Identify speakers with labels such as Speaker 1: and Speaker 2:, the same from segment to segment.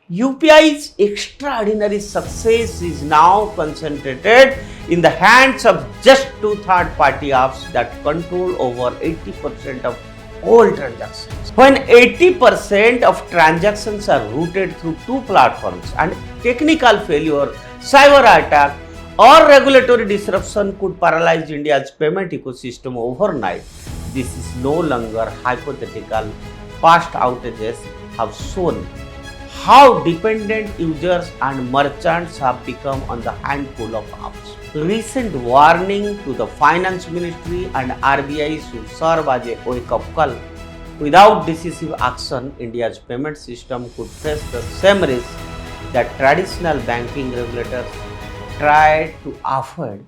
Speaker 1: UPI's extraordinary success is now concentrated in the hands of just two third-party apps that control over 80% of all transactions. When 80% of transactions are routed through two platforms and technical failure, cyber attack or regulatory disruption could paralyze India's payment ecosystem overnight, this is no longer hypothetical. Past outages have shown how dependent users and merchants have become on the handful of apps. Recent warning to the Finance Ministry and RBI should serve as a wake-up call. Without decisive action, India's payment system could face the same risk that traditional banking regulators tried to avoid.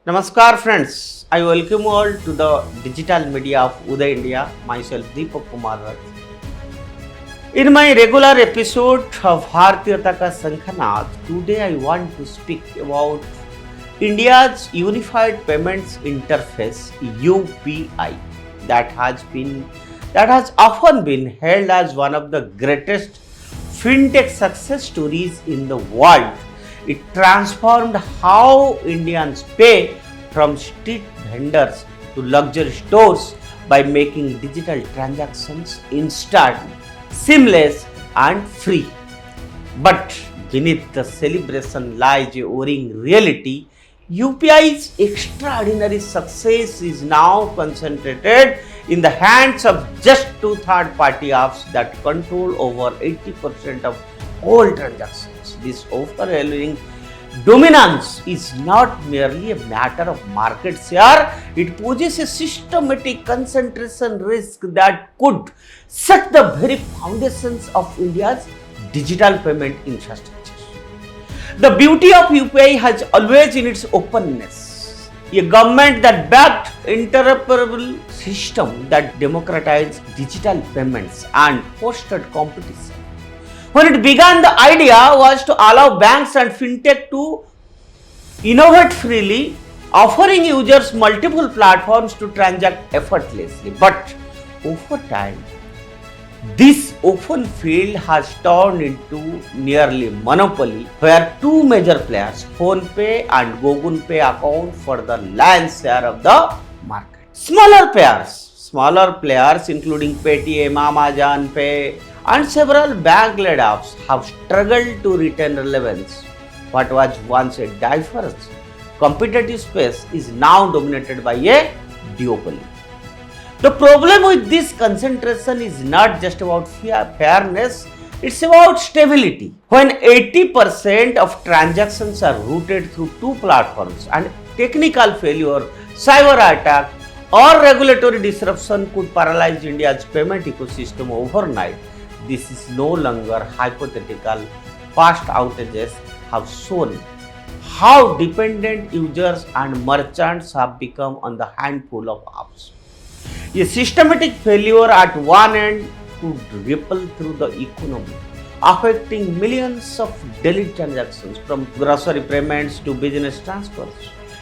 Speaker 1: Namaskar friends, I welcome you all to the digital media of Uday India, myself Deepak Kumar Raj. In my regular episode of Bhartiyata Ka Sankhanath, today I want to speak about India's Unified Payments Interface UPI that has often been hailed as one of the greatest fintech success stories in the world. It transformed how Indians pay from street vendors to luxury stores by making digital transactions instant, seamless and free. But beneath the celebration lies a worrying reality. UPI's extraordinary success is now concentrated in the hands of just two third-party apps that control over 80% of all transactions. This overwhelming dominance is not merely a matter of market share, it poses a systematic concentration risk that could set the very foundations of India's digital payment infrastructure. The beauty of UPI has always in its openness. A government that backed interoperable system that democratized digital payments and fostered competition. When it began, the idea was to allow banks and fintech to innovate freely, offering users multiple platforms to transact effortlessly. But over time, this open field has turned into nearly monopoly, where two major players, PhonePe and Google Pay, account for the lion's share of the market. Smaller players including Paytm, Amazon Pay, and several bank-led apps have struggled to retain relevance. What was once a diverse competitive space is now dominated by a duopoly. The problem with this concentration is not just about fairness, it's about stability. When 80% of transactions are routed through two platforms and technical failure, cyber attack or regulatory disruption could paralyze India's payment ecosystem overnight, this is no longer hypothetical. Past outages have shown how dependent users and merchants have become on the handful of apps. A systematic failure at one end could ripple through the economy, affecting millions of daily transactions from grocery payments to business transfers.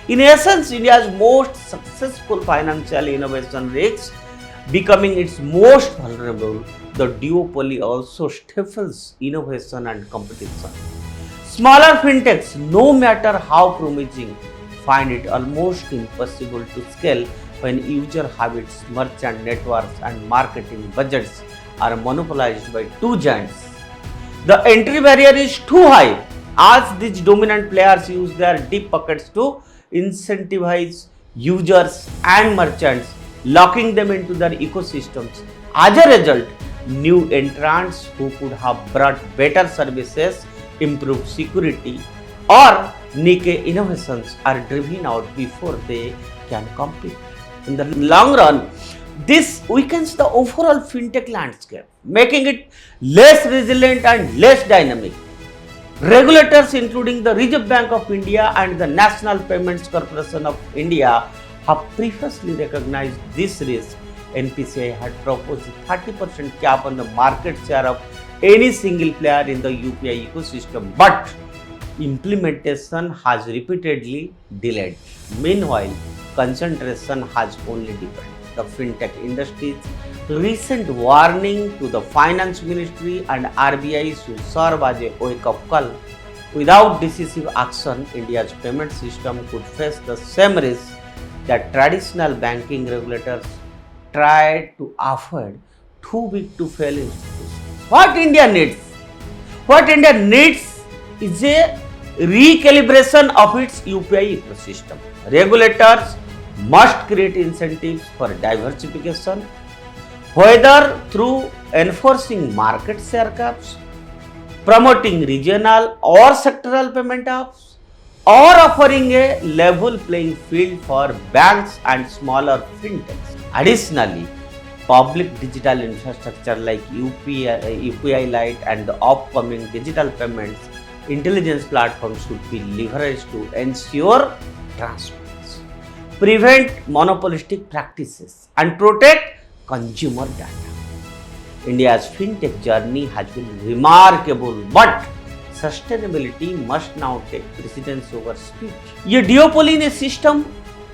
Speaker 1: In essence, India's most successful financial innovation risks becoming its most vulnerable. The duopoly also stifles innovation and competition. Smaller fintechs, no matter how promising, find it almost impossible to scale when user habits, merchant networks, and marketing budgets are monopolized by two giants. The entry barrier is too high, as these dominant players use their deep pockets to incentivize users and merchants, locking them into their ecosystems. As a result, new entrants who could have brought better services, improved security, or niche innovations are driven out before they can compete. In the long run, this weakens the overall fintech landscape, making it less resilient and less dynamic. Regulators, including the Reserve Bank of India and the National Payments Corporation of India, have previously recognized this risk. NPCI had proposed a 30% cap on the market share of any single player in the UPI ecosystem, but implementation has repeatedly delayed. Meanwhile, concentration has only deepened. The fintech industry's recent warning to the finance ministry and RBI should serve as a wake-up call. Without decisive action, India's payment system could face the same risk that traditional banking regulators tried to avoid. Too big to fail institutions. What India needs is a recalibration of its UPI ecosystem. Regulators must create incentives for diversification, whether through enforcing market share caps, promoting regional or sectoral payment hubs, or offering a level playing field for banks and smaller fintechs. Additionally, public digital infrastructure like UPI Lite and the upcoming digital payments intelligence platforms should be leveraged to ensure transparency, prevent monopolistic practices, and protect consumer data. India's fintech journey has been remarkable, but sustainability must now take precedence over speed. A duopoly in a system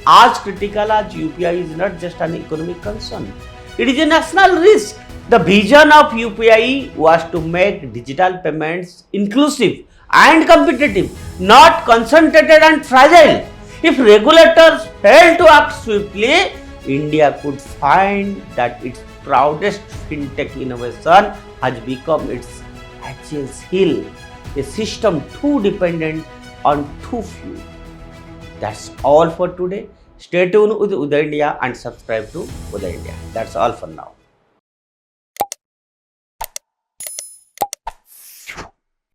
Speaker 1: as critical as UPI is not just an economic concern, it is a national risk. The vision of UPI was to make digital payments inclusive and competitive, not concentrated and fragile. If regulators fail to act swiftly, India could find that its proudest fintech innovation has become its Achilles heel, a system too dependent on too few. That's all for today. Stay tuned with Uday India and subscribe to Uday India. That's all for now.